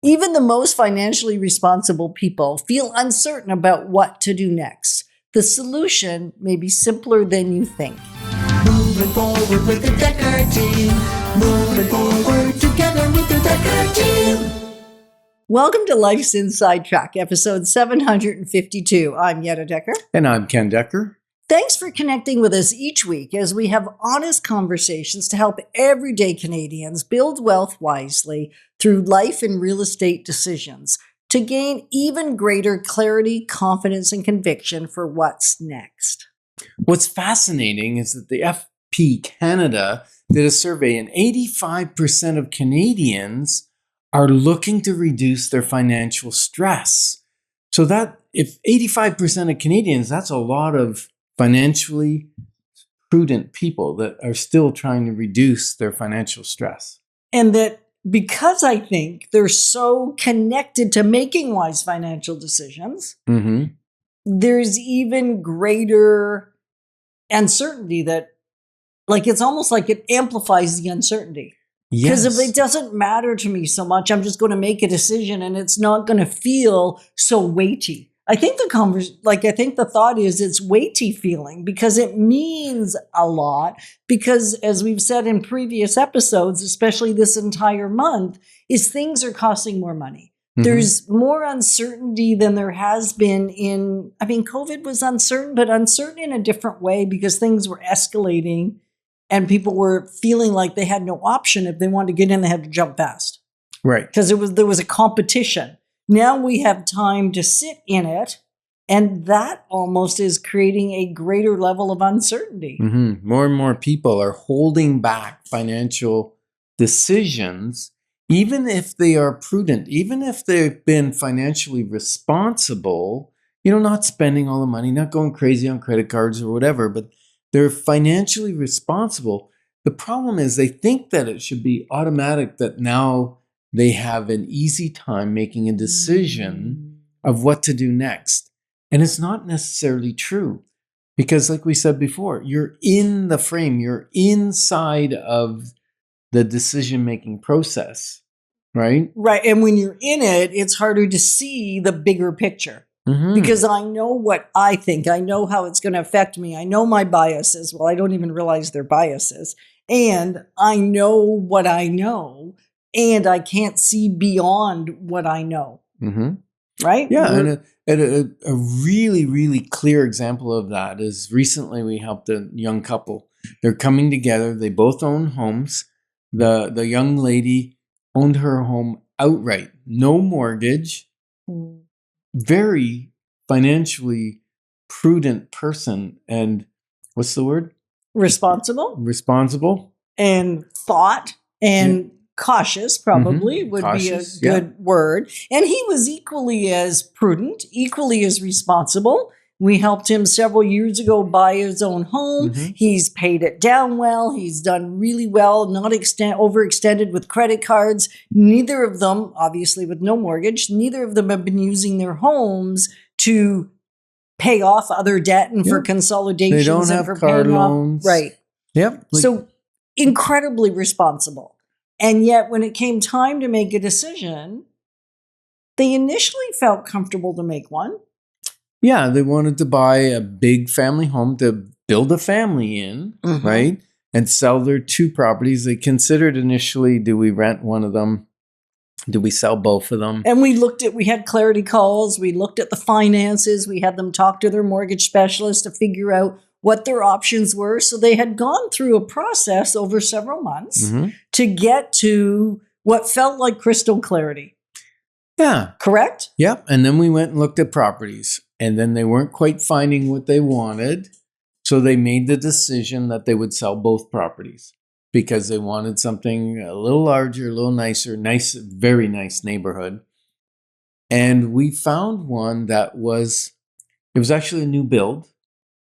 Even the most financially responsible people feel uncertain about what to do next. The solution may be simpler than you think. Moving forward with the Dekker team. Moving forward together with the Dekker team. Welcome to Life's Inside Track, episode 752. I'm Yetta Dekker. And I'm Ken Dekker. Thanks for connecting with us each week as we have honest conversations to help everyday Canadians build wealth wisely through life and real estate decisions to gain even greater clarity, confidence, and conviction for what's next. What's fascinating is that the FP Canada did a survey, and 85% of Canadians are looking to reduce their financial stress. So that if 85% of Canadians, that's a lot of financially prudent people that are still trying to reduce their financial stress. And that because I think they're so connected to making wise financial decisions, there's even greater uncertainty that, like, it's almost like it amplifies the uncertainty. Because if it doesn't matter to me so much, I'm just going to make a decision and it's not going to feel so weighty. I think the thought is it's weighty feeling because it means a lot. Because as we've said in previous episodes, especially this entire month, is things are costing more money. There's more uncertainty than there has been COVID was uncertain, but uncertain in a different way because things were escalating and people were feeling like they had no option. If they wanted to get in, they had to jump fast. Right. Because there was a competition. Now we have time to sit in it, and that almost is creating a greater level of uncertainty. More and more people are holding back financial decisions, even if they are prudent, even if they've been financially responsible, not spending all the money, not going crazy on credit cards or whatever, but they're financially responsible. The problem is they think that it should be automatic that now they have an easy time making a decision of what to do next. And it's not necessarily true because, like we said before, you're in the frame, you're inside of the decision-making process, right? Right. And when you're in it, it's harder to see the bigger picture because I know what I think. I know how it's going to affect me. I know my biases. Well, I don't even realize they're biases. And I know what I know. And I can't see beyond what I know. Right? Yeah. And a really, really clear example of that is recently we helped a young couple. They're coming together. They both own homes. The young lady owned her home outright. No mortgage. Very financially prudent person. And what's the word? Responsible. And thought and cautious probably would be a good word. And he was equally as prudent, equally as responsible. We helped him several years ago buy his own home. He's paid it down well. He's done really well, not overextended with credit cards. Neither of them, obviously with no mortgage, neither of them have been using their homes to pay off other debt and for consolidations. They don't have car loans. Right. Yep. So incredibly responsible. And yet when it came time to make a decision, they initially felt comfortable to make one. Yeah, they wanted to buy a big family home to build a family in, right? And sell their two properties. They considered initially, do we rent one of them? Do we sell both of them? And we had clarity calls. We looked at the finances. We had them talk to their mortgage specialist to figure out what their options were. So they had gone through a process over several months to get to what felt like crystal clarity. Yeah. Correct? Yep. And then we went and looked at properties. And then they weren't quite finding what they wanted. So they made the decision that they would sell both properties because they wanted something a little larger, a little nicer, very nice neighborhood. And we found one that was actually a new build.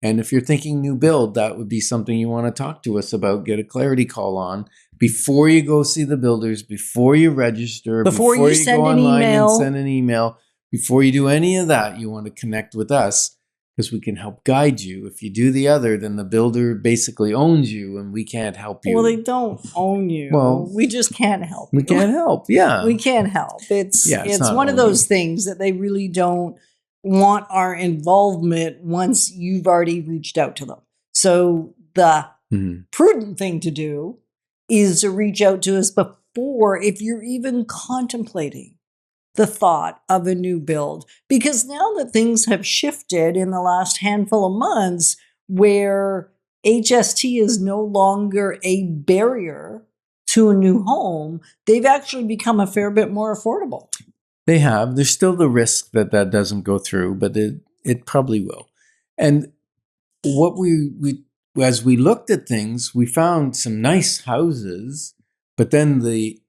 And if you're thinking new build, that would be something you want to talk to us about, get a clarity call on before you go see the builders, before you register, before you send go an online email. and send an email, before you do any of that, you want to connect with us because we can help guide you. If you do the other, then the builder basically owns you and we can't help you. Well, they don't own you. Well, we just can't help We you. can't help. Yeah. We can't help. It's not one of own those you. things that they really don't want our involvement once you've already reached out to them. So the prudent thing to do is to reach out to us before, if you're even contemplating the thought of a new build. Because now that things have shifted in the last handful of months, where HST is no longer a barrier to a new home, they've actually become a fair bit more affordable. They have. There's still the risk that that doesn't go through, but it probably will. And what we as we looked at things, we found some nice houses, but then the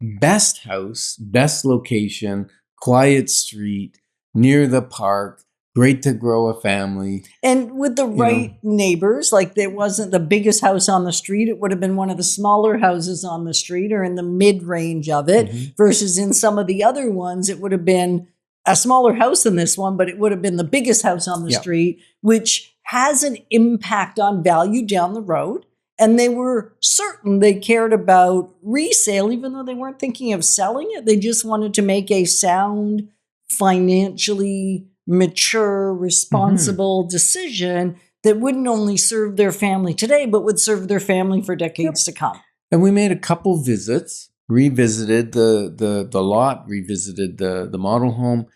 best house, best location, quiet street, near the park, great to grow a family. And with the right neighbors, like it wasn't the biggest house on the street. It would have been one of the smaller houses on the street or in the mid-range of it, versus in some of the other ones, it would have been a smaller house than this one, but it would have been the biggest house on the street, which has an impact on value down the road. And they were certain they cared about resale, even though they weren't thinking of selling it. They just wanted to make a sound, financially mature, responsible decision that wouldn't only serve their family today, but would serve their family for decades to come. And we made a couple visits, revisited the lot, revisited the model home,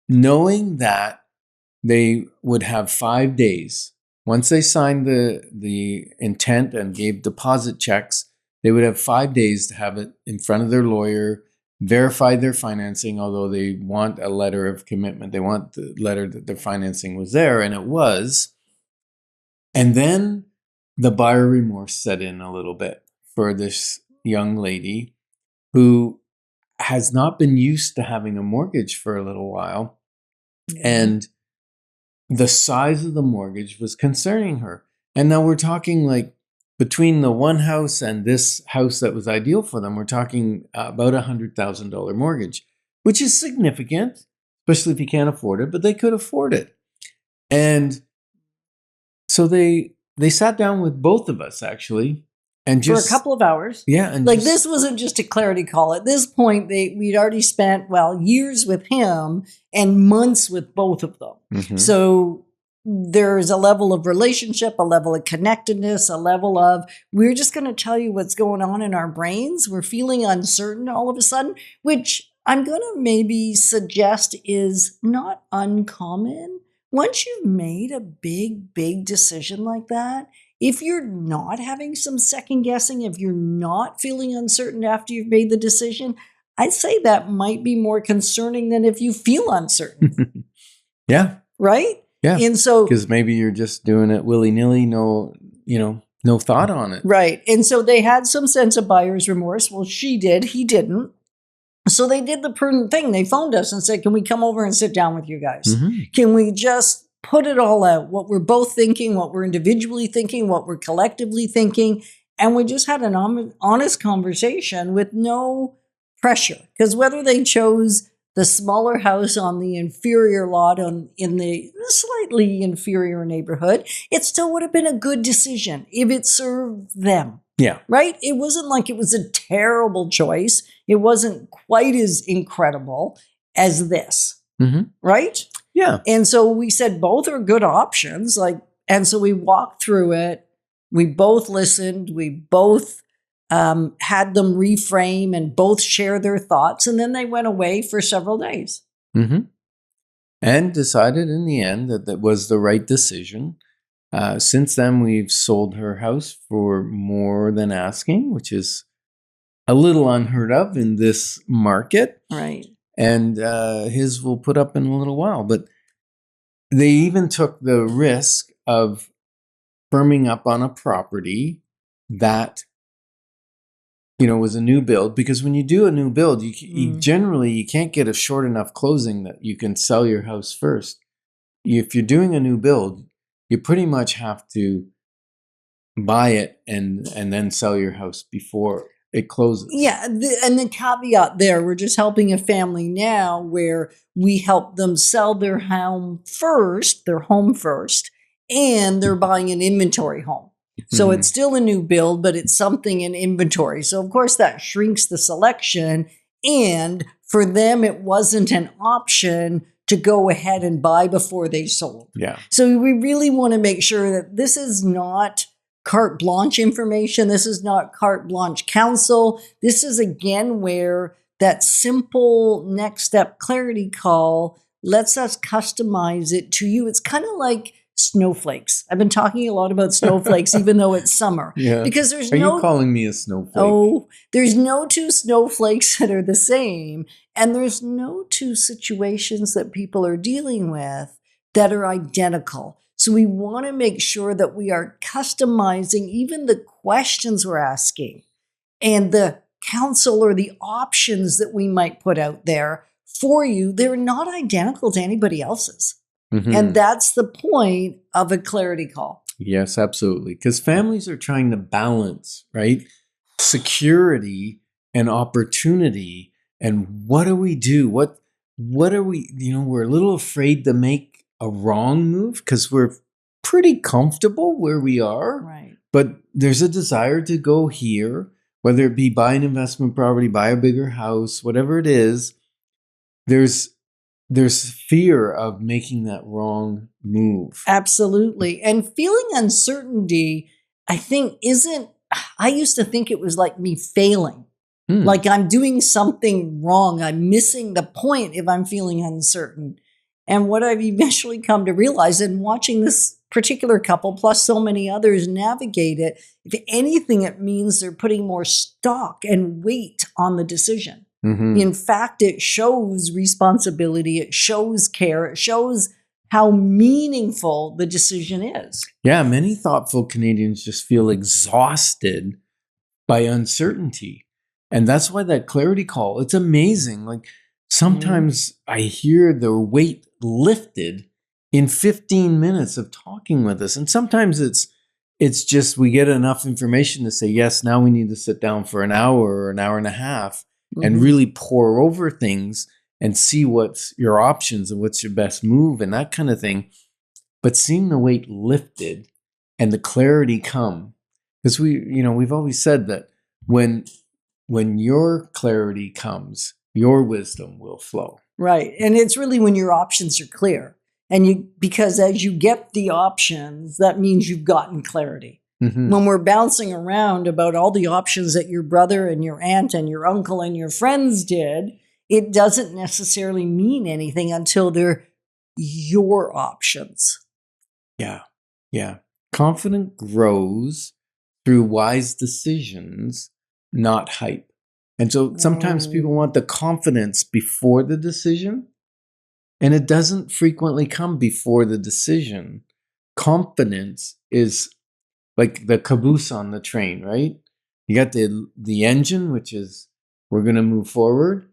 knowing that they would have 5 days. Once they signed the intent and gave deposit checks, they would have 5 days to have it in front of their lawyer, verify their financing, although they want a letter of commitment. They want the letter that their financing was there, and it was. And then the buyer remorse set in a little bit for this young lady who has not been used to having a mortgage for a little while. And the size of the mortgage was concerning her. And now we're talking like between the one house and this house that was ideal for them, we're talking about $100,000 mortgage, which is significant, especially if you can't afford it, but they could afford it. And so they sat down with both of us actually. And just for a couple of hours. Yeah. And like this wasn't just a clarity call. At this point, we'd already spent, years with him and months with both of them. So there's a level of relationship, a level of connectedness, a level of, we're just going to tell you what's going on in our brains. We're feeling uncertain all of a sudden, which I'm going to maybe suggest is not uncommon. Once you've made a big decision like that, if you're not having some second guessing, if you're not feeling uncertain after you've made the decision, I'd say that might be more concerning than if you feel uncertain. Yeah. Right? Yeah. And so, because maybe you're just doing it willy-nilly, no thought on it. Right. And so they had some sense of buyer's remorse. Well, she did, he didn't. So they did the prudent thing. They phoned us and said, can we come over and sit down with you guys? Can we just put it all out, what we're both thinking, what we're individually thinking, what we're collectively thinking. And we just had an honest conversation with no pressure. Because whether they chose the smaller house on the inferior lot in the slightly inferior neighborhood, it still would have been a good decision if it served them. Yeah. Right? It wasn't like it was a terrible choice. It wasn't quite as incredible as this. Right? Yeah. And so we said both are good options. And so we walked through it. We both listened. We both had them reframe and both share their thoughts. And then they went away for several days. And decided in the end that that was the right decision. Since then, we've sold her house for more than asking, which is a little unheard of in this market. Right. And his will put up in a little while. But they even took the risk of firming up on a property that, was a new build. Because when you do a new build, you generally, you can't get a short enough closing that you can sell your house first. If you're doing a new build, you pretty much have to buy it and then sell your house before. it closes. Yeah. And the caveat there, we're just helping a family now where we help them sell their home first, and they're buying an inventory home. So it's still a new build, but it's something in inventory. So of course that shrinks the selection. And for them, it wasn't an option to go ahead and buy before they sold. Yeah. So we really want to make sure that this is not carte blanche information. This is not carte blanche counsel. This is again where that simple next step clarity call lets us customize it to you. It's kind of like snowflakes. I've been talking a lot about snowflakes, even though it's summer. Yeah. Because there's Are you calling me a snowflake? Oh, there's no two snowflakes that are the same. And there's no two situations that people are dealing with that are identical. So we want to make sure that we are customizing even the questions we're asking and the counsel or the options that we might put out there for you. They're not identical to anybody else's. And that's the point of a clarity call. Yes, absolutely. Because families are trying to balance, right? Security and opportunity. And what do we do? What are we, we're a little afraid to make a wrong move because we're pretty comfortable where we are. Right. But there's a desire to go here, whether it be buy an investment property, buy a bigger house, whatever it is. There's fear of making that wrong move. Absolutely. And feeling uncertainty, I used to think it was like me failing. Like I'm doing something wrong. I'm missing the point if I'm feeling uncertain. And what I've eventually come to realize in watching this particular couple, plus so many others, navigate it, if anything, it means they're putting more stock and weight on the decision. In fact, it shows responsibility, it shows care, it shows how meaningful the decision is. Yeah, many thoughtful Canadians just feel exhausted by uncertainty. And that's why that clarity call, it's amazing. Like sometimes I hear the weight lifted in 15 minutes of talking with us. And sometimes it's just we get enough information to say, yes, now we need to sit down for an hour or an hour and a half and really pour over things and see what's your options and what's your best move and that kind of thing. But seeing the weight lifted and the clarity come, because we've always said that when your clarity comes, your wisdom will flow. Right. And it's really when your options are clear. And because as you get the options, that means you've gotten clarity. When we're bouncing around about all the options that your brother and your aunt and your uncle and your friends did, it doesn't necessarily mean anything until they're your options. Yeah. Confidence grows through wise decisions, not hype. And so sometimes people want the confidence before the decision, and it doesn't frequently come before the decision. Confidence is like the caboose on the train, right? You got the engine, which is we're going to move forward,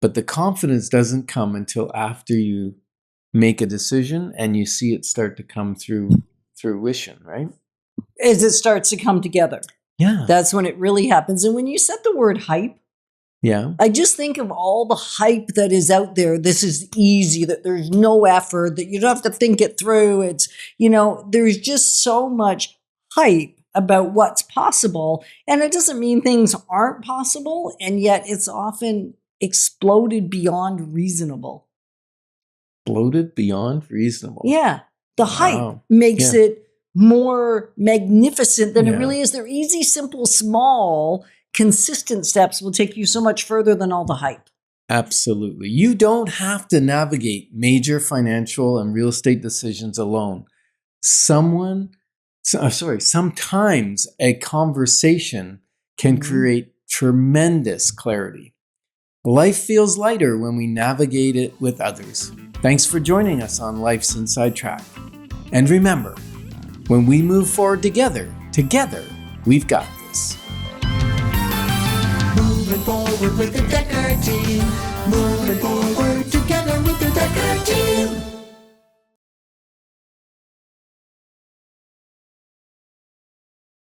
but the confidence doesn't come until after you make a decision and you see it start to come through fruition, right? As it starts to come together. Yeah. That's when it really happens. And when you said the word hype, I just think of all the hype that is out there. This is easy, that there's no effort, that you don't have to think it through. It's, there's just so much hype about what's possible. And it doesn't mean things aren't possible. And yet it's often exploded beyond reasonable. Exploded beyond reasonable. Yeah. The hype makes it more magnificent than it really is. They're easy, simple, small, consistent steps will take you so much further than all the hype. Absolutely. You don't have to navigate major financial and real estate decisions alone. Sometimes a conversation can create tremendous clarity. Life feels lighter when we navigate it with others. Thanks for joining us on Life's Inside Track. And remember, when we move forward together, we've got this. Moving forward with the Dekker team. Moving forward together with the Dekker team.